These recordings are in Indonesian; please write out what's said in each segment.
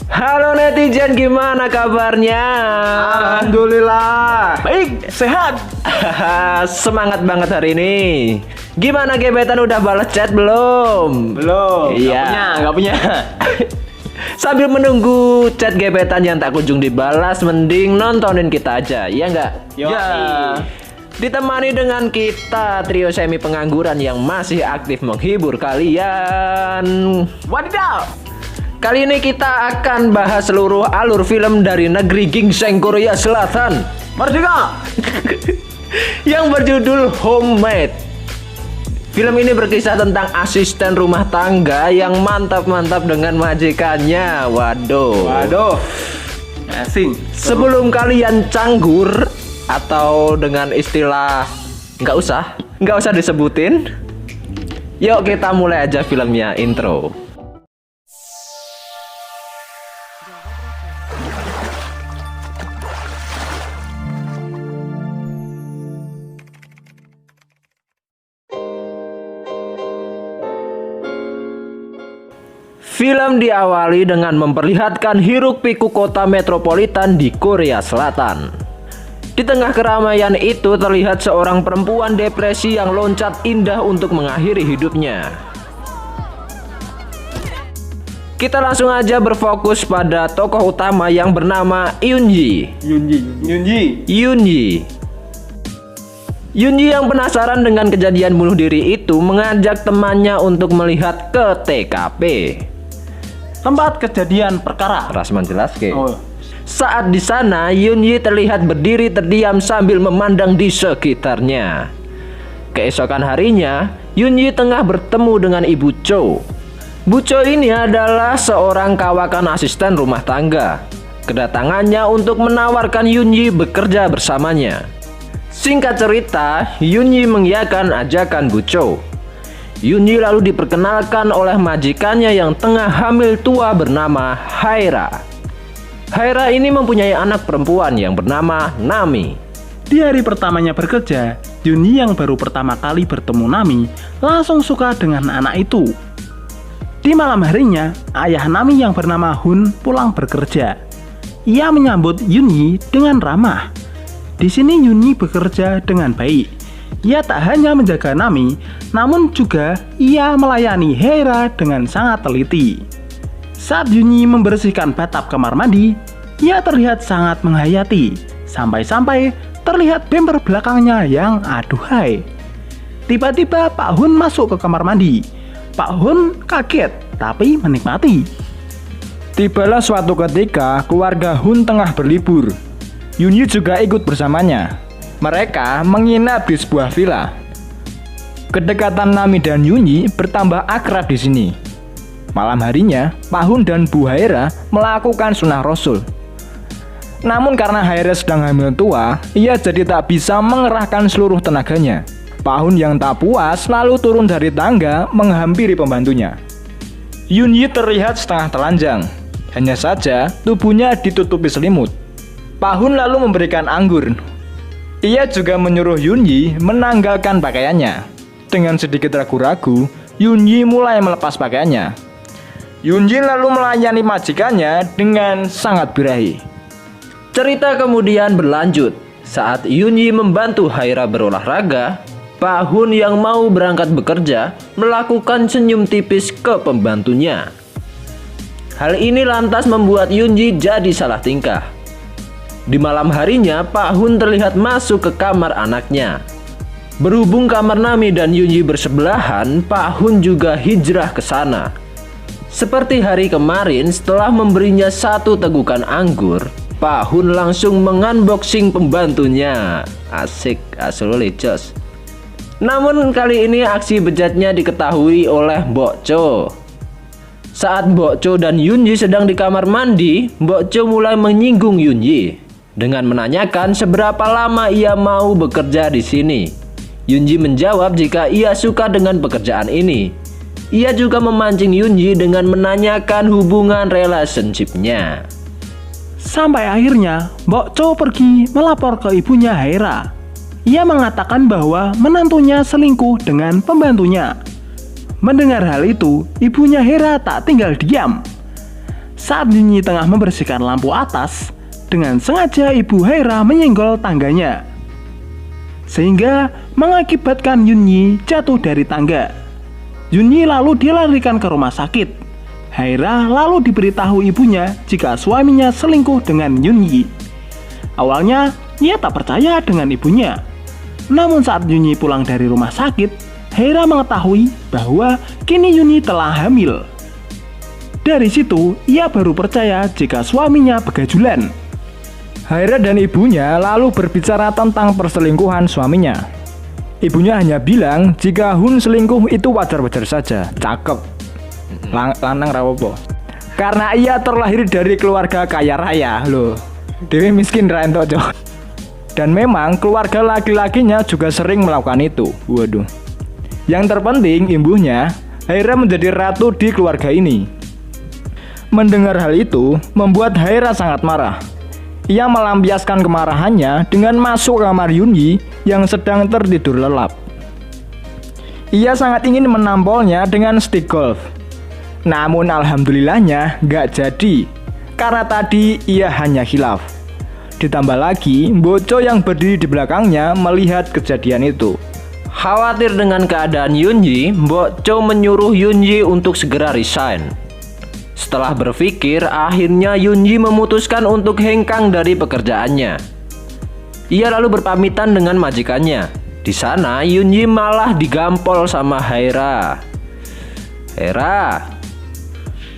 Halo netizen, gimana kabarnya? Alhamdulillah. Baik, sehat. Semangat banget hari ini. Gimana gebetan, udah balas chat belum? Belum. Iya. Nggak punya. Sambil menunggu chat gebetan yang tak kunjung dibalas, mending nontonin kita aja, iya nggak? Ya. Ditemani dengan kita trio semi pengangguran yang masih aktif menghibur kalian. Wadidaw. Kali ini kita akan bahas seluruh alur film dari negeri gingseng Korea Selatan Merdeka. yang berjudul Homemade. Film ini berkisah tentang asisten rumah tangga yang mantap-mantap dengan majikannya. Waduh. Asing. Sebelum kalian canggur atau dengan istilah nggak usah disebutin, yuk kita mulai aja filmnya, intro. Film diawali dengan memperlihatkan hiruk-pikuk kota metropolitan di Korea Selatan. Di tengah keramaian itu terlihat seorang perempuan depresi yang loncat indah untuk mengakhiri hidupnya. Kita langsung aja berfokus pada tokoh utama yang bernama Yoonji. Yoonji yang penasaran dengan kejadian bunuh diri itu mengajak temannya untuk melihat ke TKP. Tempat kejadian perkara. Rasman jelas ke. Oh. Saat di sana, Yoonji terlihat berdiri terdiam sambil memandang di sekitarnya. Keesokan harinya, Yoonji tengah bertemu dengan Ibu Cho. Bu Cho ini adalah seorang kawakan asisten rumah tangga. Kedatangannya untuk menawarkan Yoonji bekerja bersamanya. Singkat cerita, Yoonji mengiyakan ajakan Bu Cho. Yoonji lalu diperkenalkan oleh majikannya yang tengah hamil tua bernama Haera. Haera ini mempunyai anak perempuan yang bernama Nami. Di hari pertamanya bekerja, Yoonji yang baru pertama kali bertemu Nami langsung suka dengan anak itu. Di malam harinya, ayah Nami yang bernama Hun pulang bekerja. Ia menyambut Yoonji dengan ramah. Di sini Yoonji bekerja dengan baik. Ia tak hanya menjaga Nami, namun juga ia melayani Haera dengan sangat teliti. Saat Yoonji membersihkan batap kamar mandi, ia terlihat sangat menghayati, sampai-sampai terlihat bemper belakangnya yang aduhai. Tiba-tiba Pak Hun masuk ke kamar mandi. Pak Hun kaget, tapi menikmati. Tibalah suatu ketika keluarga Hun tengah berlibur. Yoonji juga ikut bersamanya. Mereka menginap di sebuah villa. Kedekatan Nami dan Yoonji bertambah akrab di sini. Malam harinya, Pak Hun dan Bu Haera melakukan sunah Rasul. Namun karena Haera sedang hamil tua, ia jadi tak bisa mengerahkan seluruh tenaganya. Pak Hun yang tak puas lalu turun dari tangga menghampiri pembantunya. Yoonji terlihat setengah telanjang. Hanya saja tubuhnya ditutupi selimut. Pak Hun lalu memberikan anggur. Ia juga menyuruh Yoonji menanggalkan pakaiannya. Dengan sedikit ragu-ragu, Yoonji mulai melepas pakaiannya. Yoonji lalu melayani majikannya dengan sangat birahi. Cerita kemudian berlanjut. Saat Yoonji membantu Haera berolahraga, Pak Hun yang mau berangkat bekerja melakukan senyum tipis ke pembantunya. Hal ini lantas membuat Yoonji jadi salah tingkah. Di malam harinya, Pak Hun terlihat masuk ke kamar anaknya. Berhubung kamar Nami dan Yoonji bersebelahan, Pak Hun juga hijrah ke sana. Seperti hari kemarin, setelah memberinya satu tegukan anggur, Pak Hun langsung mengunboxing pembantunya. Asik, asli jos. Namun kali ini aksi bejatnya diketahui oleh Mbok Cho. Saat Mbok Cho dan Yoonji sedang di kamar mandi, Mbok Cho mulai menyinggung Yoonji dengan menanyakan seberapa lama ia mau bekerja di sini. Yoonji menjawab jika ia suka dengan pekerjaan ini. Ia juga memancing Yoonji dengan menanyakan hubungan relationship-nya. Sampai akhirnya, Mbok Cho pergi melapor ke ibunya Haera. Ia mengatakan bahwa menantunya selingkuh dengan pembantunya. Mendengar hal itu, ibunya Hera tak tinggal diam. Saat Yunyi tengah membersihkan lampu atas, dengan sengaja ibu Hera menyenggol tangganya, sehingga mengakibatkan Yunyi jatuh dari tangga. Yunyi lalu dilarikan ke rumah sakit. Hera lalu diberitahu ibunya jika suaminya selingkuh dengan Yunyi. Awalnya, ia tak percaya dengan ibunya. Namun saat Yunyi pulang dari rumah sakit, Hera mengetahui bahwa kini Yunyi telah hamil. Dari situ, ia baru percaya jika suaminya begajulan. Hera dan ibunya lalu berbicara tentang perselingkuhan suaminya. Ibunya hanya bilang jika Hun selingkuh itu wajar-wajar saja, cakep, lanang rawopo. Karena ia terlahir dari keluarga kaya raya loh. Dewi miskin raento. Dan memang keluarga laki-lakinya juga sering melakukan itu. Waduh. Yang terpenting ibunya, Hera menjadi ratu di keluarga ini. Mendengar hal itu membuat Hera sangat marah. Ia melampiaskan kemarahannya dengan masuk kamar Yunyi yang sedang tertidur lelap. Ia sangat ingin menampolnya dengan stick golf. Namun alhamdulillahnya gak jadi, karena tadi ia hanya khilaf. Ditambah lagi, Boco yang berdiri di belakangnya melihat kejadian itu. Khawatir dengan keadaan Yunyi, Boco menyuruh Yunyi untuk segera resign. Setelah berpikir, akhirnya Yunyi memutuskan untuk hengkang dari pekerjaannya. Ia lalu berpamitan dengan majikannya. Di sana, Yunyi malah digampol sama Hera. Hera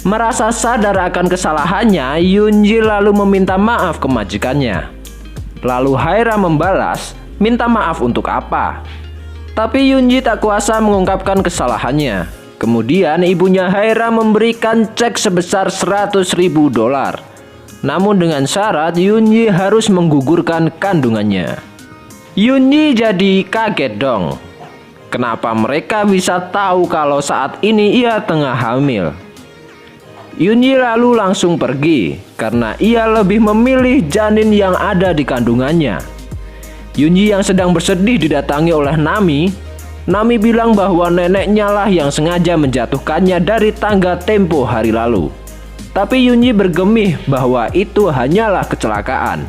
merasa sadar akan kesalahannya, Yunyi lalu meminta maaf ke majikannya. Lalu Hera membalas, minta maaf untuk apa? Tapi Yunyi tak kuasa mengungkapkan kesalahannya. Kemudian ibunya Hera memberikan cek sebesar $100.000. Namun dengan syarat Yunyi harus menggugurkan kandungannya. Yunyi jadi kaget dong. Kenapa mereka bisa tahu kalau saat ini ia tengah hamil? Yunyi lalu langsung pergi karena ia lebih memilih janin yang ada di kandungannya. Yunyi yang sedang bersedih didatangi oleh Nami. Nami bilang bahwa neneknya lah yang sengaja menjatuhkannya dari tangga tempo hari lalu. Tapi Yunyi bergemih bahwa itu hanyalah kecelakaan.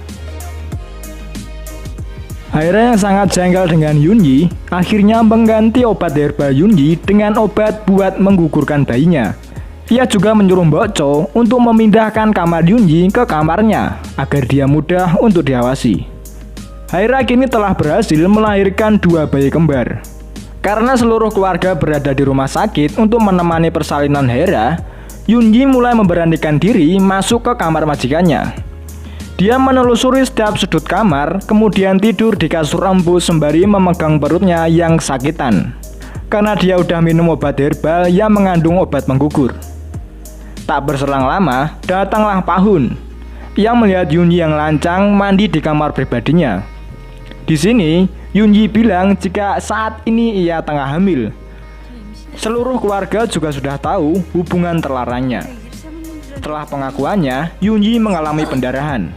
Hera yang sangat jengkel dengan Yunyi akhirnya mengganti obat herbal Yunyi dengan obat buat menggugurkan bayinya. Ia juga menyuruh Boco untuk memindahkan kamar Yunyi ke kamarnya agar dia mudah untuk diawasi. Hera kini telah berhasil melahirkan 2 bayi kembar. Karena seluruh keluarga berada di rumah sakit untuk menemani persalinan Hera, Yunyi mulai memberanikan diri masuk ke kamar majikannya. Dia menelusuri setiap sudut kamar, kemudian tidur di kasur empuk sembari memegang perutnya yang sakitan. Karena dia udah minum obat herbal yang mengandung obat menggugur. Tak berselang lama, datanglah Pahun. Ia melihat Yunyi yang lancang mandi di kamar pribadinya. Di sini, Yunyi bilang jika saat ini ia tengah hamil. Seluruh keluarga juga sudah tahu hubungan terlarangnya. Setelah pengakuannya, Yunyi mengalami pendarahan.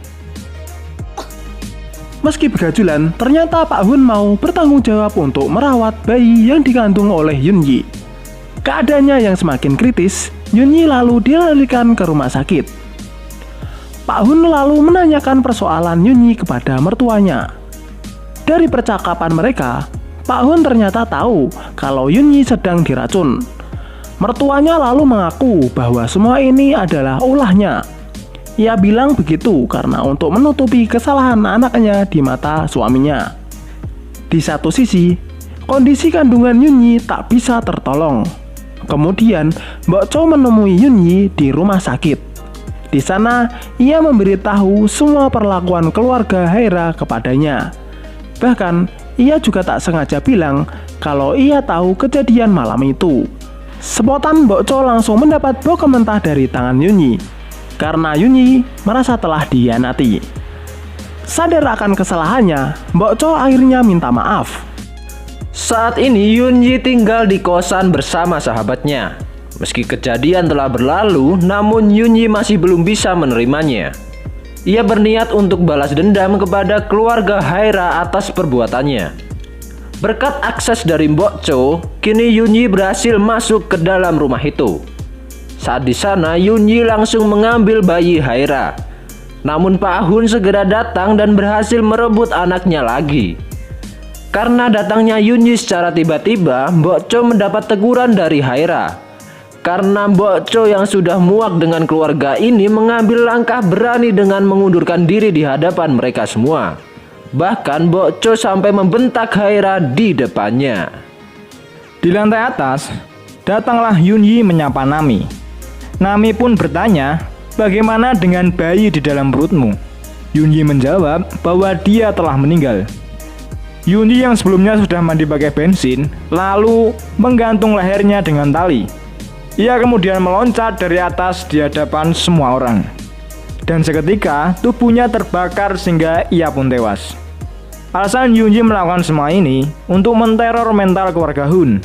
Meski begajulan, ternyata Pak Hun mau bertanggung jawab untuk merawat bayi yang dikandung oleh Yunyi. Keadaannya yang semakin kritis, Yunyi lalu dilarikan ke rumah sakit. Pak Hun lalu menanyakan persoalan Yunyi kepada mertuanya. Dari percakapan mereka, Pak Hun ternyata tahu kalau Yunyi sedang diracun. Mertuanya lalu mengaku bahwa semua ini adalah ulahnya. Ia bilang begitu karena untuk menutupi kesalahan anaknya di mata suaminya. Di satu sisi, kondisi kandungan Yunyi tak bisa tertolong. Kemudian, Mbok Cho menemui Yunyi di rumah sakit. Di sana, ia memberitahu semua perlakuan keluarga Hera kepadanya. Bahkan, ia juga tak sengaja bilang kalau ia tahu kejadian malam itu. Spontan Mbok Cho langsung mendapat bau mentah dari tangan Yunyi, karena Yunyi merasa telah dihianati. Sadar akan kesalahannya, Mbok Cho akhirnya minta maaf. Saat ini Yunyi tinggal di kosan bersama sahabatnya. Meski kejadian telah berlalu, namun Yunyi masih belum bisa menerimanya. Ia berniat untuk balas dendam kepada keluarga Hera atas perbuatannya. Berkat akses dari Mbok Cho, kini Yunyi berhasil masuk ke dalam rumah itu. Saat di sana, Yunyi langsung mengambil bayi Haira. Namun Pak Hun segera datang dan berhasil merebut anaknya lagi. Karena datangnya Yunyi secara tiba-tiba, Mbok Cho mendapat teguran dari Haira. Karena Mbok Cho yang sudah muak dengan keluarga ini mengambil langkah berani dengan mengundurkan diri di hadapan mereka semua. Bahkan Mbok Cho sampai membentak Haira di depannya. Di lantai atas, datanglah Yunyi menyapa Nami. Nami pun bertanya, bagaimana dengan bayi di dalam perutmu? Yunyi menjawab bahwa dia telah meninggal. Yunyi yang sebelumnya sudah mandi pakai bensin, lalu menggantung lehernya dengan tali. Ia kemudian meloncat dari atas di hadapan semua orang. Dan seketika tubuhnya terbakar sehingga ia pun tewas. Alasan Yunyi melakukan semua ini untuk menteror mental keluarga Hun,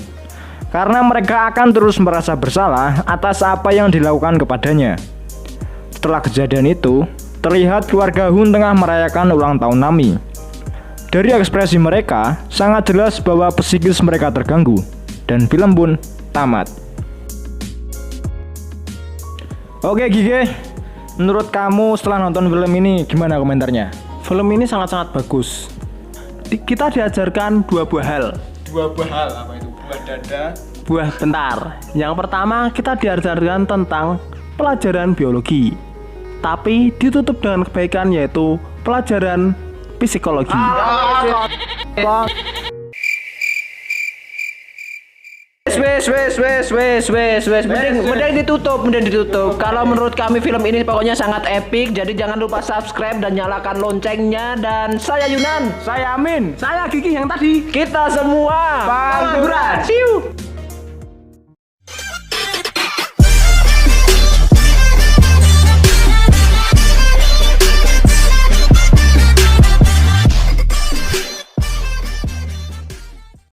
karena mereka akan terus merasa bersalah atas apa yang dilakukan kepadanya. Setelah kejadian itu, terlihat keluarga Hun tengah merayakan ulang tahun Nami. Dari ekspresi mereka, sangat jelas bahwa psikis mereka terganggu, dan film pun tamat. Oke Gige, menurut kamu setelah nonton film ini gimana komentarnya? Film ini sangat-sangat bagus. Kita diajarkan dua buah hal. Dua buah hal, apa itu? Buah dada. Buah bentar. Yang pertama, kita diajarkan tentang pelajaran biologi. Tapi ditutup dengan kebaikan, yaitu pelajaran psikologi. Mending ditutup. Kalau menurut kami film ini pokoknya sangat epic. Jadi jangan lupa subscribe dan nyalakan loncengnya. Dan saya Yunan, Saya Amin. Saya Gigi yang tadi. kita semua Panturan. Siu.